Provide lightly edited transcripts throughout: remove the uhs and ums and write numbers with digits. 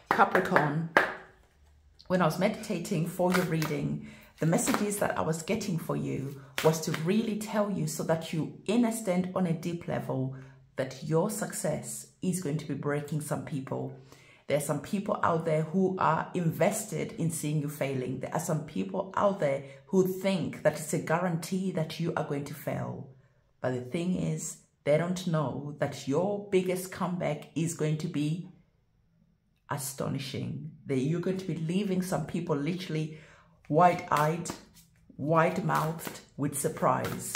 Capricorn, when I was meditating for your reading, the messages that I was getting for you was to really tell you so that you understand on a deep level that your success is going to be breaking some people. There are some people out there who are invested in seeing you failing. There are some people out there who think that it's a guarantee that you are going to fail. But the thing is, they don't know that your biggest comeback is going to be astonishing. That you're going to be leaving some people literally wide-eyed, wide-mouthed with surprise.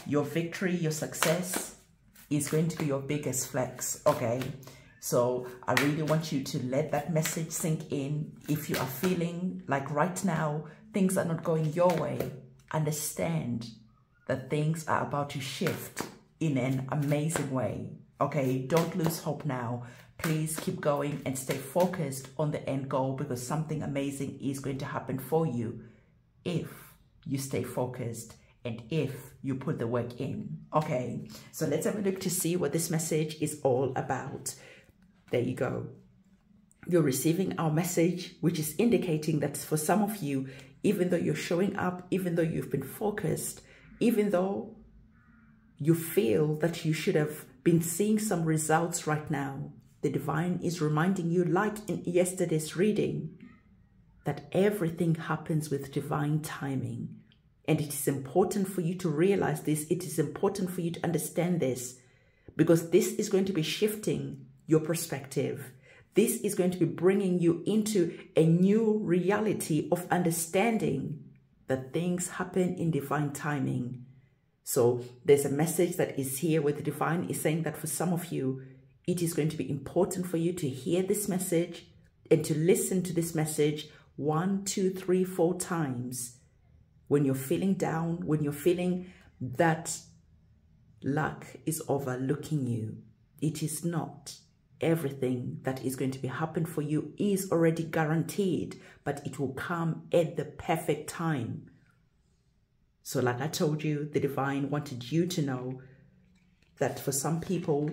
Your victory, your success is going to be your biggest flex, okay? So I really want you to let that message sink in. If you are feeling like right now things are not going your way, understand that things are about to shift in an amazing way, okay? Don't lose hope now. Please keep going and stay focused on the end goal, because something amazing is going to happen for you if you stay focused and if you put the work in, okay? So let's have a look to see what this message is all about. There you go. You're receiving our message, which is indicating that for some of you, even though you're showing up, even though you've been focused, even though you feel that you should have been seeing some results right now, the divine is reminding you, like in yesterday's reading, that everything happens with divine timing. And it is important for you to realize this. It is important for you to understand this, because this is going to be shifting your perspective. This is going to be bringing you into a new reality of understanding that things happen in divine timing. So there's a message that is here where the divine is saying that for some of you, it is going to be important for you to hear this message and to listen to this message 1, 2, 3, 4 times. When you're feeling down, when you're feeling that luck is overlooking you, it is not. Everything that is going to be happen for you is already guaranteed, but it will come at the perfect time. So like I told you, the divine wanted you to know that for some people,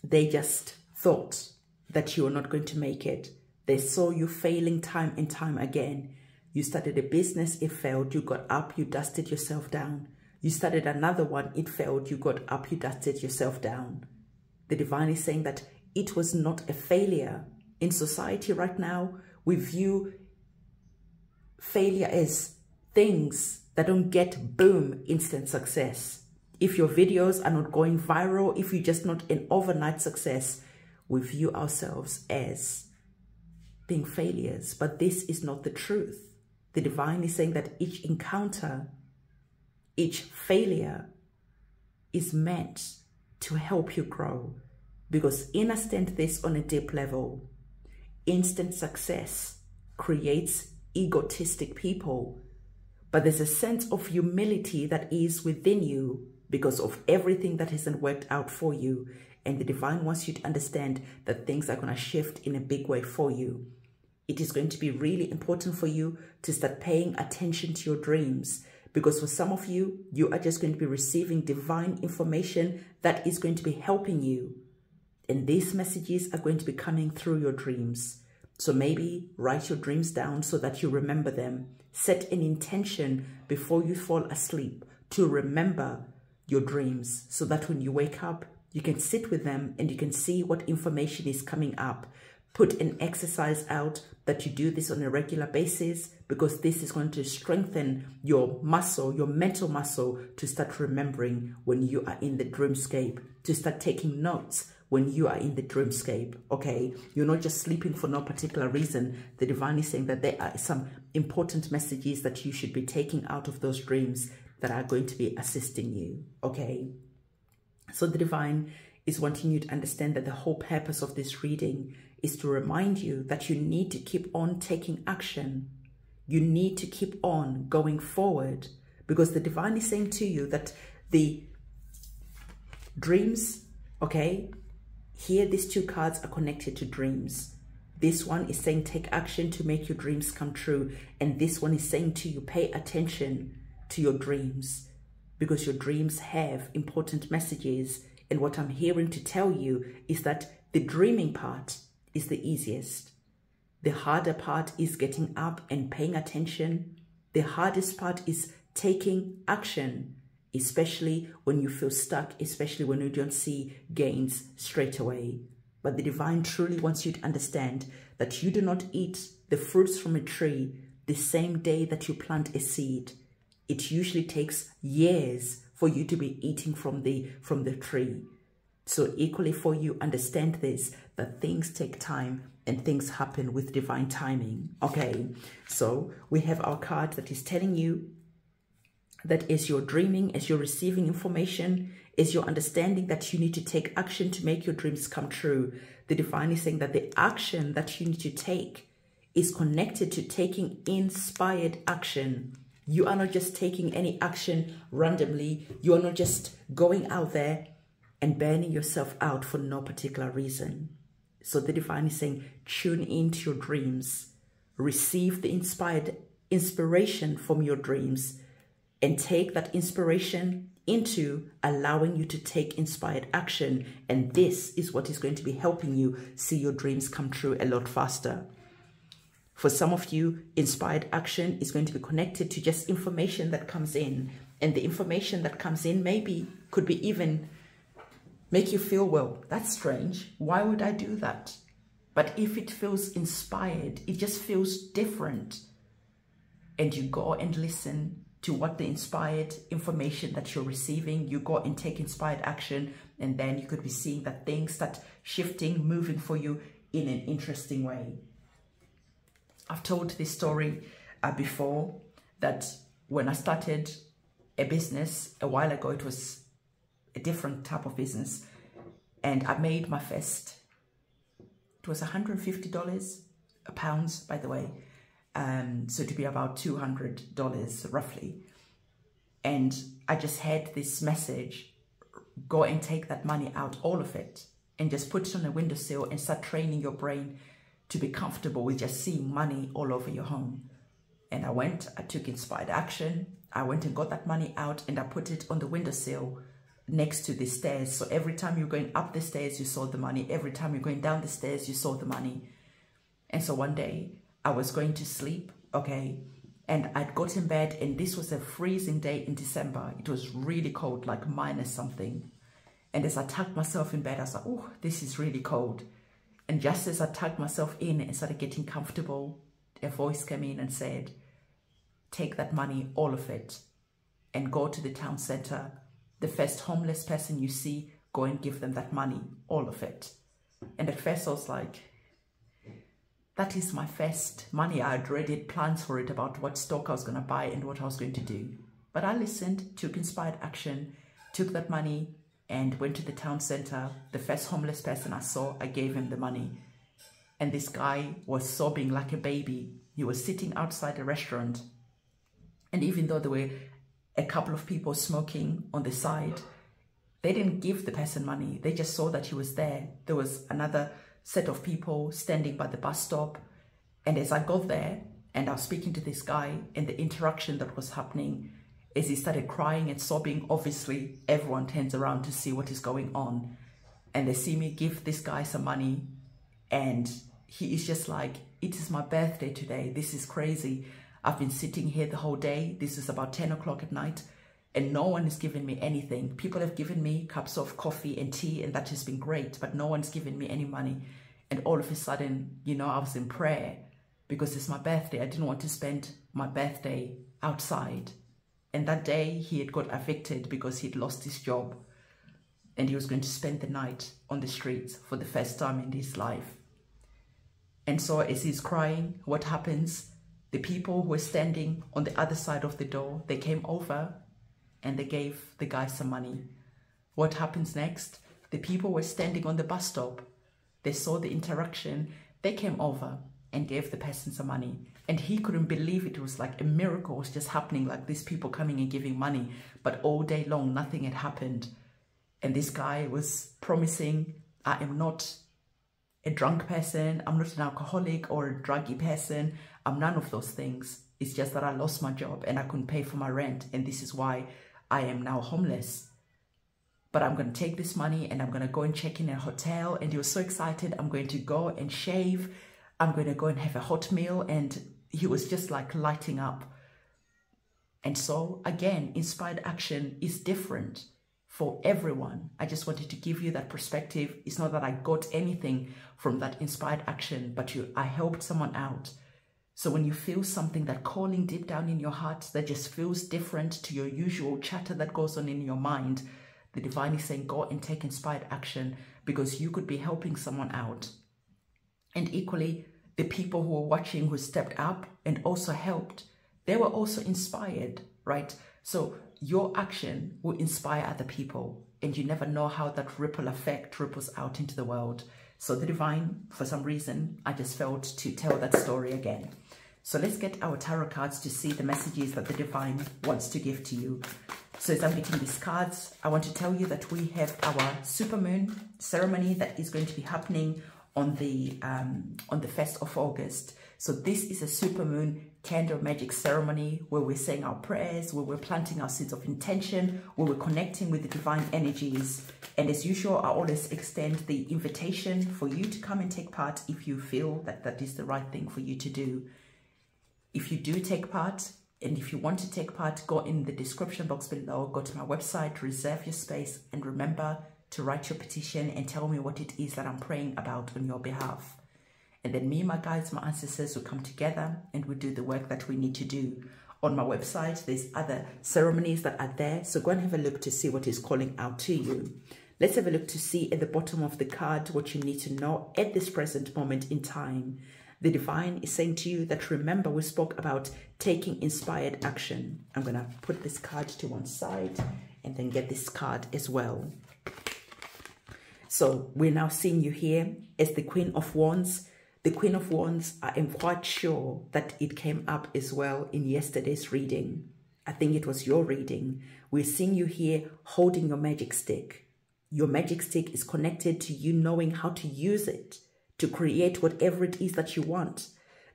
they just thought that you were not going to make it. They saw you failing time and time again. You started a business, it failed, you got up, you dusted yourself down. You started another one, it failed, you got up, you dusted yourself down. The divine is saying that it was not a failure. In society right now, we view failure as things that don't get boom, instant success. If your videos are not going viral, if you're just not an overnight success, we view ourselves as being failures. But this is not the truth. The divine is saying that each encounter, each failure is meant to help you grow. Because understand this on a deep level, instant success creates egotistic people. But there's a sense of humility that is within you because of everything that hasn't worked out for you. And the divine wants you to understand that things are going to shift in a big way for you. It is going to be really important for you to start paying attention to your dreams. Because for some of you, you are just going to be receiving divine information that is going to be helping you. And these messages are going to be coming through your dreams. So maybe write your dreams down so that you remember them. Set an intention before you fall asleep to remember your dreams so that when you wake up, you can sit with them and you can see what information is coming up. Put an exercise out that you do this on a regular basis, because this is going to strengthen your muscle, your mental muscle, to start remembering when you are in the dreamscape, to start taking notes when you are in the dreamscape, okay? You're not just sleeping for no particular reason. The divine is saying that there are some important messages that you should be taking out of those dreams that are going to be assisting you, okay? So the divine is wanting you to understand that the whole purpose of this reading is to remind you that you need to keep on taking action. You need to keep on going forward, because the divine is saying to you that the dreams, okay, here these two cards are connected to dreams. This one is saying take action to make your dreams come true. And this one is saying to you, pay attention to your dreams, because your dreams have important messages. And what I'm hearing to tell you is that the dreaming part is the easiest. The harder part is getting up and paying attention. The hardest part is taking action, especially when you feel stuck, especially when you don't see gains straight away. But the divine truly wants you to understand that you do not eat the fruits from a tree the same day that you plant a seed. It usually takes years for you to be eating from the tree. So equally for you, understand this, that things take time and things happen with divine timing. Okay, so we have our card that is telling you that as you're dreaming, as you're receiving information, as you're understanding that you need to take action to make your dreams come true, the divine is saying that the action that you need to take is connected to taking inspired action. You are not just taking any action randomly. You are not just going out there and burning yourself out for no particular reason. So the divine is saying, tune into your dreams, receive the inspiration from your dreams, and take that inspiration into allowing you to take inspired action. And this is what is going to be helping you see your dreams come true a lot faster. For some of you, inspired action is going to be connected to just information that comes in. And the information that comes in could be even make you feel, well, that's strange. Why would I do that? But if it feels inspired, it just feels different. And you go and listen to what the inspired information that you're receiving, you go and take inspired action, and then you could be seeing that things start shifting, moving for you in an interesting way. I've told this story before, that when I started a business a while ago, it was a different type of business, and I made my first, it was $150 pounds, by the way, so to be about $200 roughly. And I just had this message, go and take that money out, all of it, and just put it on a windowsill and start training your brain to be comfortable with just seeing money all over your home. And I took inspired action. I went and got that money out, and I put it on the windowsill next to the stairs. So every time you're going up the stairs, you saw the money. Every time you're going down the stairs, you saw the money. And so one day I was going to sleep, okay, and I'd got in bed, and this was a freezing day in December. It was really cold, like minus something. And as I tucked myself in bed, I was like, oh, this is really cold. And just as I tucked myself in and started getting comfortable, a voice came in and said, take that money, all of it, and go to the town center. The first homeless person you see, go and give them that money, all of it. And at first I was like, that is my first money. I had already had plans for it, about what stock I was going to buy and what I was going to do. But I listened, took inspired action, took that money and went to the town center. The first homeless person I saw, I gave him the money. And this guy was sobbing like a baby. He was sitting outside a restaurant. And even though there were a couple of people smoking on the side, they didn't give the person money. They just saw that he was there. There was another set of people standing by the bus stop. And as I got there and I was speaking to this guy, and the interaction that was happening, as he started crying and sobbing, obviously everyone turns around to see what is going on. And they see me give this guy some money, and he is just like, it is my birthday today. This is crazy. I've been sitting here the whole day. This is about 10 o'clock at night, and no one has given me anything. People have given me cups of coffee and tea, and that has been great, but no one's given me any money. And all of a sudden, you know, I was in prayer because it's my birthday. I didn't want to spend my birthday outside. And that day he had got evicted because he'd lost his job, and he was going to spend the night on the streets for the first time in his life. And so as he's crying, what happens? The people who were standing on the other side of the door, they came over and they gave the guy some money. What happens next? The people were standing on the bus stop. They saw the interaction. They came over and gave the person some money. And he couldn't believe it. It was like a miracle was just happening, like these people coming and giving money. But all day long, nothing had happened. And this guy was promising, I am not a drunk person. I'm not an alcoholic or a druggy person. I'm none of those things. It's just that I lost my job and I couldn't pay for my rent. And this is why I am now homeless. but I'm going to take this money and I'm going to go and check in a hotel. And he was so excited. I'm going to go and shave. I'm going to go and have a hot meal. And he was just like lighting up. And so again, inspired action is different for everyone. I just wanted to give you that perspective. It's not that I got anything from that inspired action, but I helped someone out. So when you feel something, that calling deep down in your heart that just feels different to your usual chatter that goes on in your mind, the divine is saying, go and take inspired action, because you could be helping someone out. And equally, the people who were watching, who stepped up and also helped, they were also inspired, right? So your action will inspire other people, and you never know how that ripple effect ripples out into the world. So the divine, for some reason, I just felt to tell that story again. So let's get our tarot cards to see the messages that the divine wants to give to you. So as I'm getting these cards, I want to tell you that we have our supermoon ceremony that is going to be happening on the 1st of August. So this is a supermoon candle magic ceremony where we're saying our prayers, where we're planting our seeds of intention, where we're connecting with the divine energies. And as usual, I always extend the invitation for you to come and take part if you feel that that is the right thing for you to do. If you do take part, and if you want to take part, go in the description box below, go to my website, reserve your space, and remember to write your petition and tell me what it is that I'm praying about on your behalf. And then me, my guides, my ancestors will come together and we do the work that we need to do. On my website, there's other ceremonies that are there. So go and have a look to see what is calling out to you. Let's have a look to see at the bottom of the card what you need to know at this present moment in time. The divine is saying to you that, remember, we spoke about taking inspired action. I'm going to put this card to one side and then get this card as well. So we're now seeing you here as the Queen of Wands. The Queen of Wands, I am quite sure that it came up as well in yesterday's reading. I think it was your reading. We're seeing you here holding your magic stick. Your magic stick is connected to you knowing how to use it to create whatever it is that you want.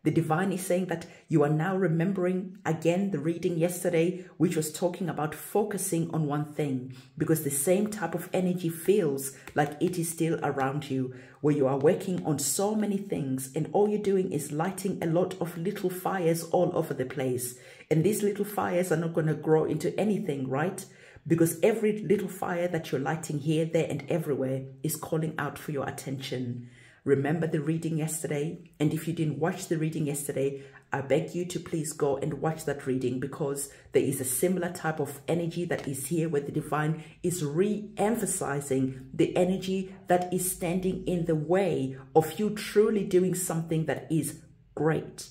The divine is saying that you are now remembering again the reading yesterday, which was talking about focusing on one thing, because the same type of energy feels like it is still around you, where you are working on so many things and all you're doing is lighting a lot of little fires all over the place. And these little fires are not going to grow into anything, right? Because every little fire that you're lighting here, there, and everywhere is calling out for your attention. Remember the reading yesterday, and if you didn't watch the reading yesterday, I beg you to please go and watch that reading, because there is a similar type of energy that is here where the divine is re-emphasizing the energy that is standing in the way of you truly doing something that is great.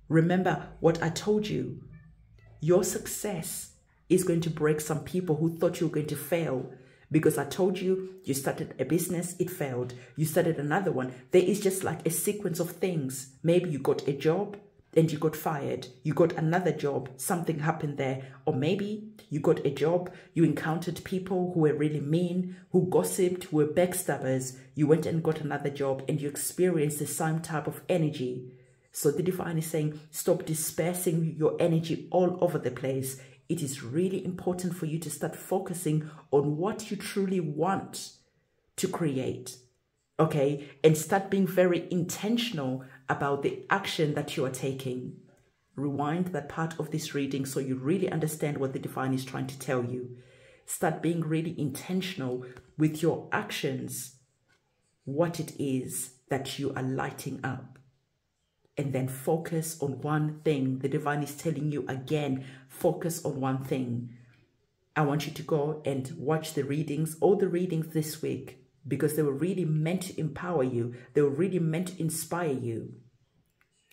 Remember what I told you, your success is going to break some people who thought you were going to fail. Because I told you, you started a business, it failed. You started another one. There is just like a sequence of things. Maybe you got a job and you got fired. You got another job, something happened there. Or maybe you got a job, you encountered people who were really mean, who gossiped, who were backstabbers. You went and got another job and you experienced the same type of energy. So the divine is saying, stop dispersing your energy all over the place. It is really important for you to start focusing on what you truly want to create, okay? And start being very intentional about the action that you are taking. Rewind that part of this reading so you really understand what the divine is trying to tell you. Start being really intentional with your actions, what it is that you are lighting up. And then focus on one thing. The divine is telling you again, focus on one thing. I want you to go and watch the readings, all the readings this week, because they were really meant to empower you. They were really meant to inspire you.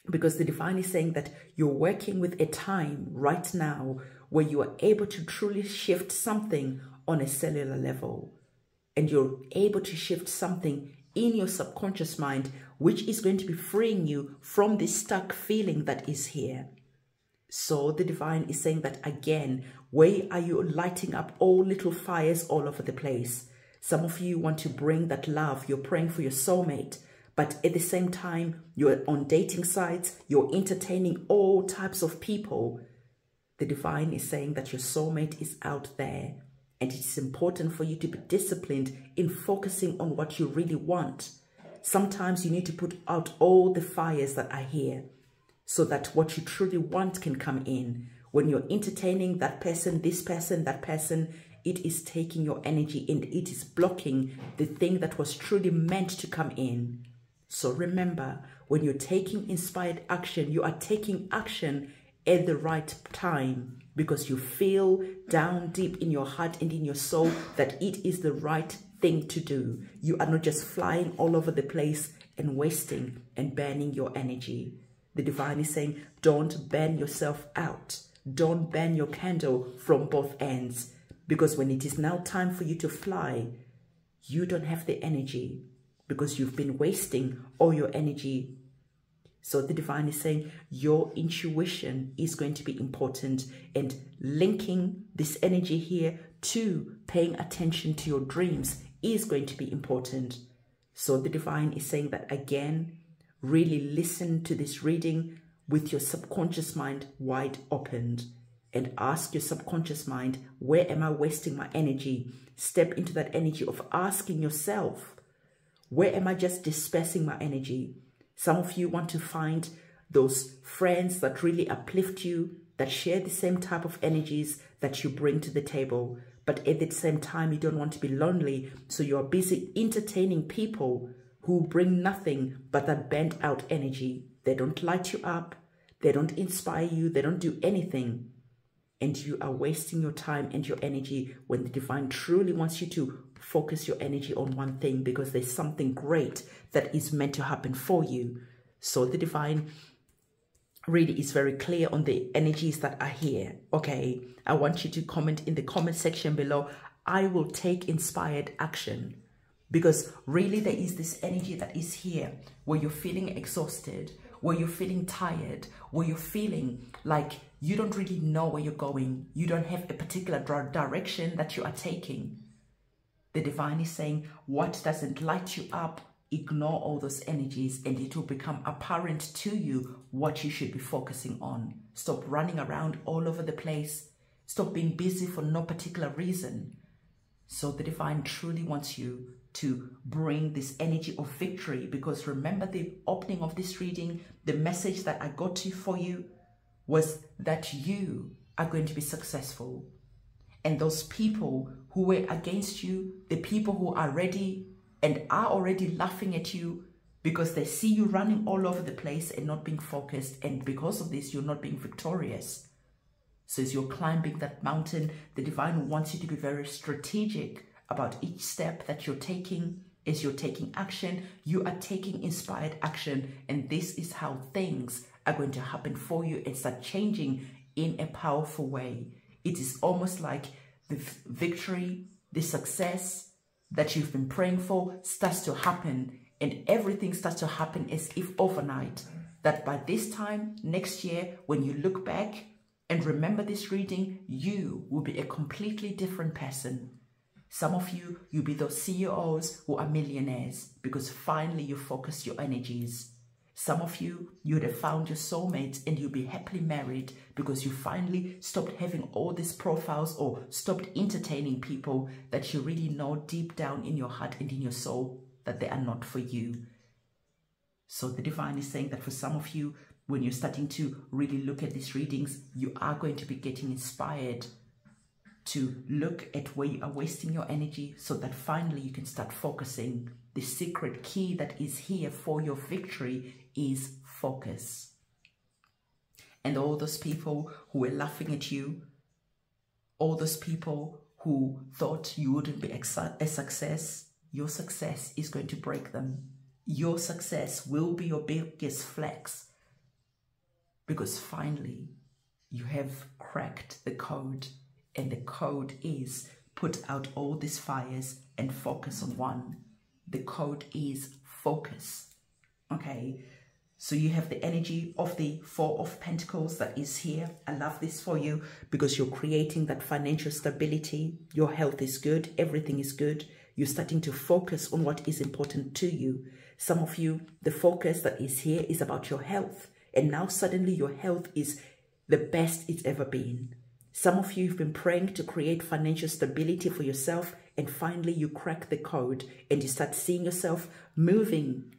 Because the divine is saying that you're working with a time right now where you are able to truly shift something on a cellular level. And you're able to shift something in your subconscious mind, which is going to be freeing you from this stuck feeling that is here. So the divine is saying that again, where are you lighting up all little fires all over the place? Some of you want to bring that love. You're praying for your soulmate, but at the same time, you're on dating sites, you're entertaining all types of people. The divine is saying that your soulmate is out there And it's important for you to be disciplined in focusing on what you really want. Sometimes you need to put out all the fires that are here so that what you truly want can come in. When you're entertaining that person, this person, that person, it is taking your energy and it is blocking the thing that was truly meant to come in. So remember, when you're taking inspired action, you are taking action at the right time because you feel down deep in your heart and in your soul that it is the right thing to do. You are not just flying all over the place and wasting and burning your energy. The divine is saying, don't burn yourself out. Don't burn your candle from both ends. Because when it is now time for you to fly, you don't have the energy because you've been wasting all your energy. So the divine is saying your intuition is going to be important, and linking this energy here to paying attention to your dreams is going to be important. So the divine is saying that again, really listen to this reading with your subconscious mind wide opened and ask your subconscious mind, where am I wasting my energy? Step into that energy of asking yourself, where am I just dispersing my energy? Some of you want to find those friends that really uplift you, that share the same type of energies that you bring to the table. But at the same time, you don't want to be lonely. So you're busy entertaining people who bring nothing but that burnt out energy. They don't light you up. They don't inspire you. They don't do anything. And you are wasting your time and your energy when the divine truly wants you to focus your energy on one thing, because there's something great that is meant to happen for you. So the divine really is very clear on the energies that are here. Okay, I want you to comment in the comment section below, I will take inspired action. Because really there is this energy that is here where you're feeling exhausted, where you're feeling tired, where you're feeling like you don't really know where you're going. You don't have a particular direction that you are taking. The divine is saying, what doesn't light you up, ignore all those energies and it will become apparent to you what you should be focusing on. Stop running around all over the place. Stop being busy for no particular reason. So the divine truly wants you to bring this energy of victory, because remember the opening of this reading, the message that I got for you was that you are going to be successful. And those people who were against you, the people who are ready and are already laughing at you because they see you running all over the place and not being focused, and because of this, you're not being victorious. So as you're climbing that mountain, the divine wants you to be very strategic about each step that you're taking. As you're taking action, you are taking inspired action, and this is how things are going to happen for you and start changing in a powerful way. It is almost like the victory, the success that you've been praying for starts to happen, and everything starts to happen as if overnight. That by this time next year, when you look back and remember this reading, you will be a completely different person. Some of you, you'll be those CEOs who are millionaires because finally you focused your energies. Some of you, you would have found your soulmate and you'll be happily married because you finally stopped having all these profiles or stopped entertaining people that you really know deep down in your heart and in your soul that they are not for you. So the divine is saying that for some of you, when you're starting to really look at these readings, you are going to be getting inspired to look at where you are wasting your energy so that finally you can start focusing. The secret key that is here for your victory is focus. And all those people who were laughing at you, all those people who thought you wouldn't be a success, your success is going to break them. Your success will be your biggest flex, because finally you have cracked the code. And the code is put out all these fires and focus on one. The code is focus. Okay, so you have the energy of the Four of Pentacles that is here. I love this for you because you're creating that financial stability. Your health is good. Everything is good. You're starting to focus on what is important to you. Some of you, the focus that is here is about your health. And now suddenly your health is the best it's ever been. Some of you have been praying to create financial stability for yourself, and finally you crack the code and you start seeing yourself moving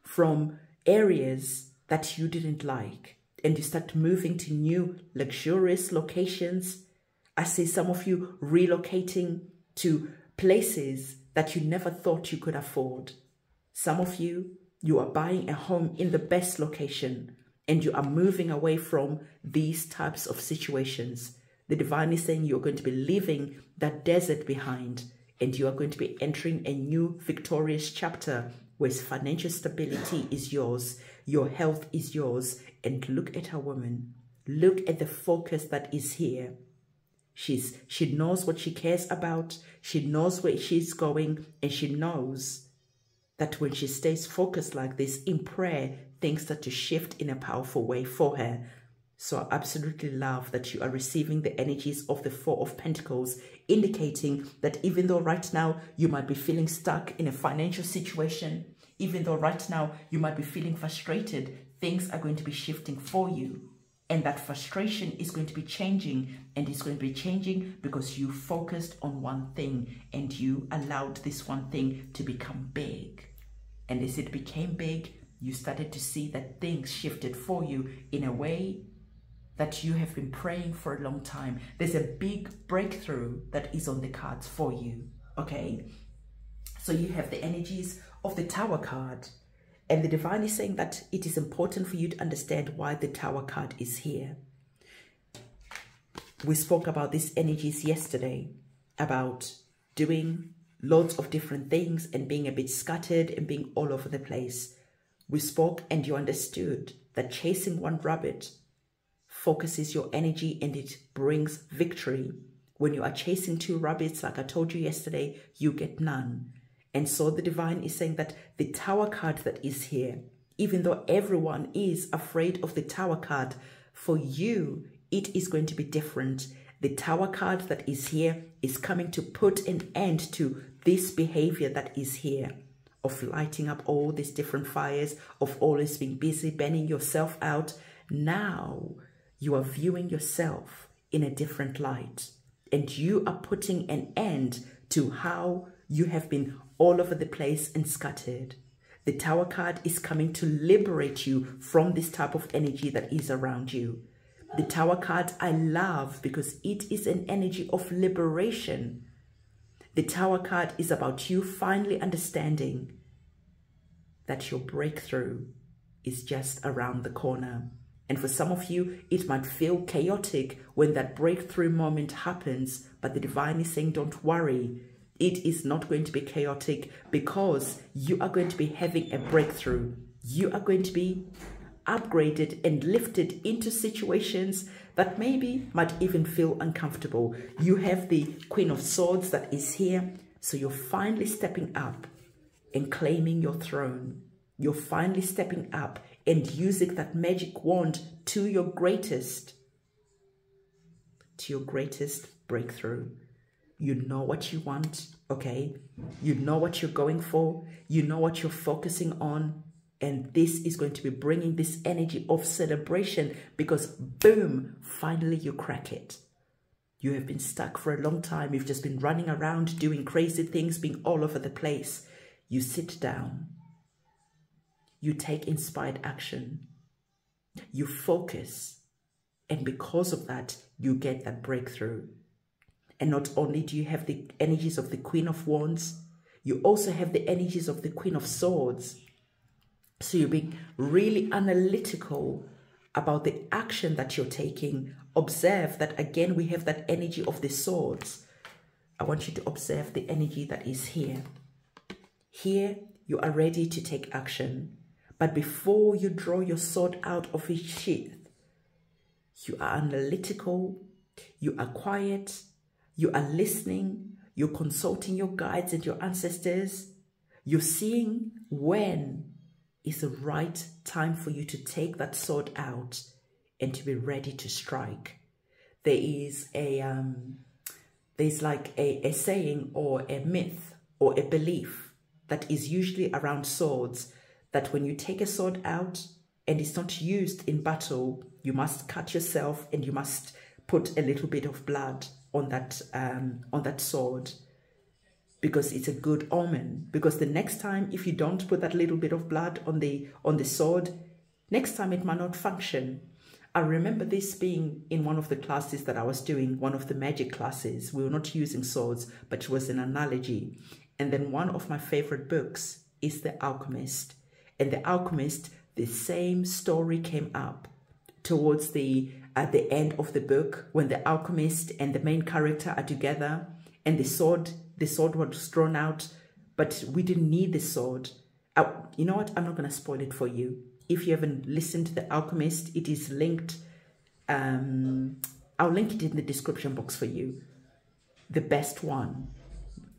from areas that you didn't like, and you start moving to new luxurious locations. I see some of you relocating to places that you never thought you could afford. Some of you, you are buying a home in the best location, and you are moving away from these types of situations. The divine is saying you're going to be leaving that desert behind, and you are going to be entering a new victorious chapter where financial stability is yours, your health is yours. And look at her woman. Look at the focus that is here. She knows what she cares about. She knows where she's going, and she knows that when she stays focused like this in prayer, things start to shift in a powerful way for her. So I absolutely love that you are receiving the energies of the Four of Pentacles, indicating that even though right now you might be feeling stuck in a financial situation, even though right now you might be feeling frustrated, things are going to be shifting for you. And that frustration is going to be changing, and it's going to be changing because you focused on one thing and you allowed this one thing to become big. And as it became big, you started to see that things shifted for you in a way that you have been praying for a long time. There's a big breakthrough that is on the cards for you, okay? So you have the energies of the Tower card, and the divine is saying that it is important for you to understand why the Tower card is here. We spoke about these energies yesterday, about doing lots of different things and being a bit scattered and being all over the place. We spoke and you understood that chasing one rabbit focuses your energy and it brings victory. When you are chasing two rabbits, like I told you yesterday, you get none. And so the divine is saying that the Tower card that is here, even though everyone is afraid of the Tower card, for you, it is going to be different. The Tower card that is here is coming to put an end to this behavior that is here, of lighting up all these different fires, of always being busy, burning yourself out. Now you are viewing yourself in a different light, and you are putting an end to how you have been all over the place and scattered. The Tower card is coming to liberate you from this type of energy that is around you. The Tower card I love because it is an energy of liberation. The Tower card is about you finally understanding that your breakthrough is just around the corner. And for some of you, it might feel chaotic when that breakthrough moment happens, but the divine is saying, don't worry. It is not going to be chaotic because you are going to be having a breakthrough. You are going to be upgraded and lifted into situations that maybe might even feel uncomfortable. You have the Queen of Swords that is here. So you're finally stepping up and claiming your throne. You're finally stepping up and using that magic wand to your greatest breakthrough. You know what you want, okay? You know what you're going for. You know what you're focusing on. And this is going to be bringing this energy of celebration because, boom, finally you crack it. You have been stuck for a long time. You've just been running around doing crazy things, being all over the place. You sit down. You take inspired action. You focus. And because of that, you get that breakthrough. And not only do you have the energies of the Queen of Wands, you also have the energies of the Queen of Swords. So you're being really analytical about the action that you're taking. Observe that again, we have that energy of the swords. I want you to observe the energy that is here. Here, you are ready to take action. But before you draw your sword out of its sheath, you are analytical, you are quiet, you are listening, you're consulting your guides and your ancestors. You're seeing when is the right time for you to take that sword out and to be ready to strike. There is there's like a saying or a myth or a belief that is usually around swords, that when you take a sword out and it's not used in battle, you must cut yourself and you must put a little bit of blood on that sword, because it's a good omen. Because the next time, if you don't put that little bit of blood on the sword, next time it might not function. I remember this being in one of the classes that I was doing, one of the magic classes. We were not using swords, but it was an analogy. And then one of my favorite books is The Alchemist. And The Alchemist, the same story came up towards at the end of the book, when the alchemist and the main character are together, and the sword was thrown out, but we didn't need the sword. You know what? I'm not going to spoil it for you. If you haven't listened to The Alchemist, it is linked. I'll link it in the description box for you. The best one.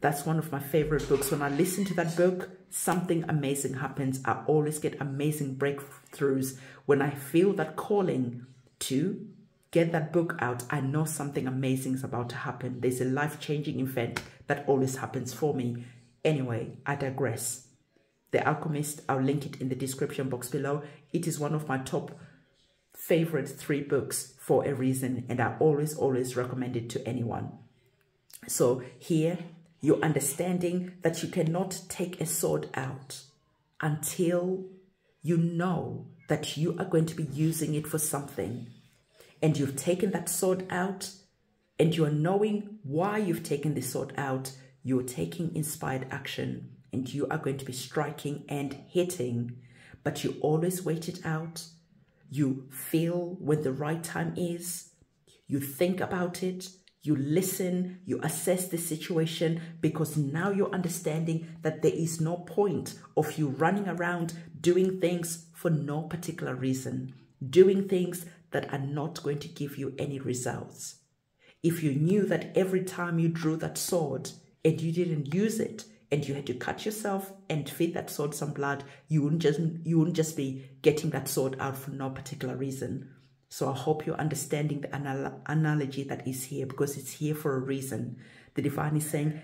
That's one of my favorite books. When I listen to that book, something amazing happens. I always get amazing breakthroughs. When I feel that calling to get that book out, I know something amazing is about to happen. There's a life-changing event that always happens for me. Anyway, I digress. The Alchemist, I'll link it in the description box below. It is one of my top favorite 3 books for a reason, and I always recommend it to anyone. So here, you're understanding that you cannot take a sword out until you know that you are going to be using it for something. And you've taken that sword out, and you're knowing why you've taken the sword out. You're taking inspired action, and you are going to be striking and hitting. But you always wait it out. You feel when the right time is. You think about it. You listen, you assess the situation, because now you're understanding that there is no point of you running around doing things for no particular reason, doing things that are not going to give you any results. If you knew that every time you drew that sword and you didn't use it, and you had to cut yourself and feed that sword some blood, you wouldn't just be getting that sword out for no particular reason. So I hope you're understanding the analogy that is here, because it's here for a reason. The divine is saying,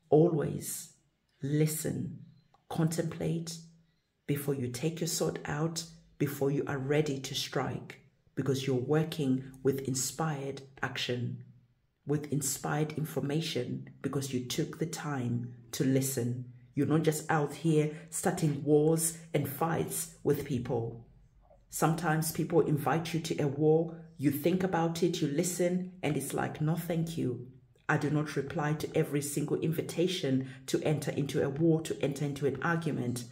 always listen, contemplate before you take your sword out, before you are ready to strike, because you're working with inspired action, with inspired information, because you took the time to listen. You're not just out here starting wars and fights with people. Sometimes people invite you to a war, you think about it, you listen, and it's like, no, thank you. I do not reply to every single invitation to enter into a war, to enter into an argument.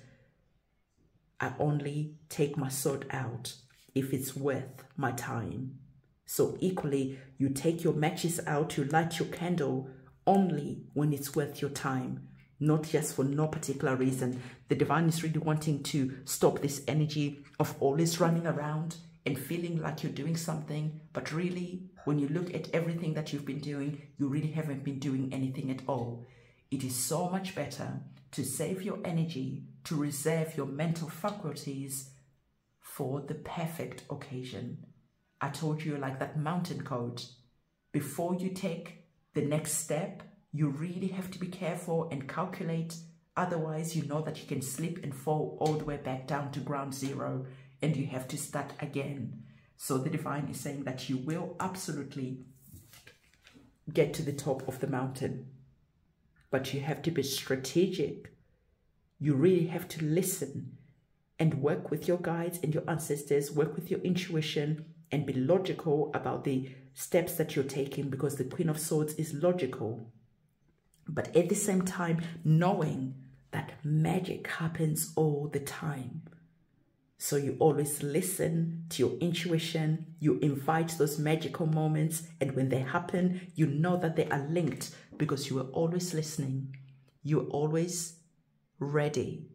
I only take my sword out if it's worth my time. So equally, you take your matches out, you light your candle only when it's worth your time, not just for no particular reason. The divine is really wanting to stop this energy of always running around and feeling like you're doing something, but really, when you look at everything that you've been doing, you really haven't been doing anything at all. It is so much better to save your energy, to reserve your mental faculties for the perfect occasion. I told you, like that mountain coat, before you take the next step, you really have to be careful and calculate. Otherwise, you know that you can slip and fall all the way back down to ground zero, and you have to start again. So the divine is saying that you will absolutely get to the top of the mountain, but you have to be strategic. You really have to listen and work with your guides and your ancestors, work with your intuition, and be logical about the steps that you're taking, because the Queen of Swords is logical. But at the same time, knowing that magic happens all the time. So you always listen to your intuition, you invite those magical moments, and when they happen, you know that they are linked because you were always listening. You were always ready,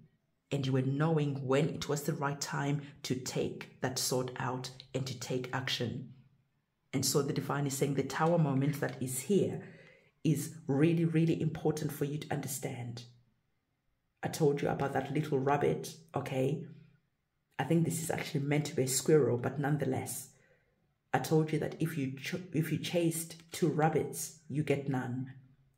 and you were knowing when it was the right time to take that sword out and to take action. And so the divine is saying the tower moment that is here is really, really important for you to understand. I told you about that little rabbit, okay? I think this is actually meant to be a squirrel, but nonetheless, I told you that if you chased 2 rabbits, you get none.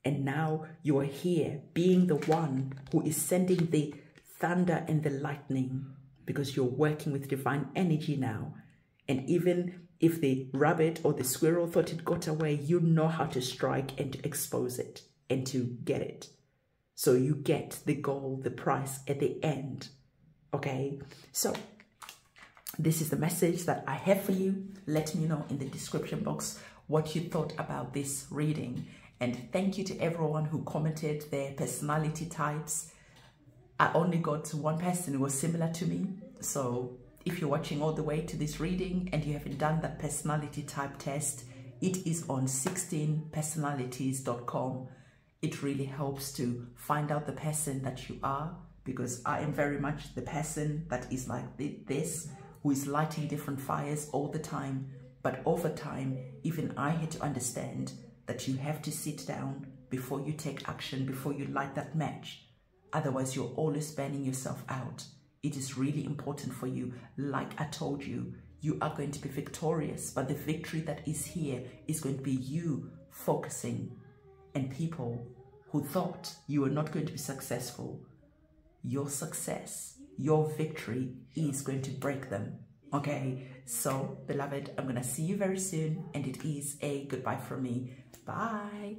And now you are here being the one who is sending the thunder and the lightning, because you're working with divine energy now. And even If the rabbit or the squirrel thought it got away, you know how to strike and to expose it and to get it. So you get the goal, the prize at the end. Okay, so this is the message that I have for you. Let me know in the description box what you thought about this reading. And thank you to everyone who commented their personality types. I only got one person who was similar to me. So if you're watching all the way to this reading and you haven't done that personality type test, it is on 16personalities.com. It really helps to find out the person that you are, because I am very much the person that is like this, who is lighting different fires all the time. But over time, even I had to understand that you have to sit down before you take action, before you light that match. Otherwise, you're always burning yourself out. It is really important for you. Like I told you, you are going to be victorious, but the victory that is here is going to be you focusing. And people who thought you were not going to be successful, your success, your victory is going to break them. Okay, so beloved, I'm going to see you very soon, and it is a goodbye from me. Bye.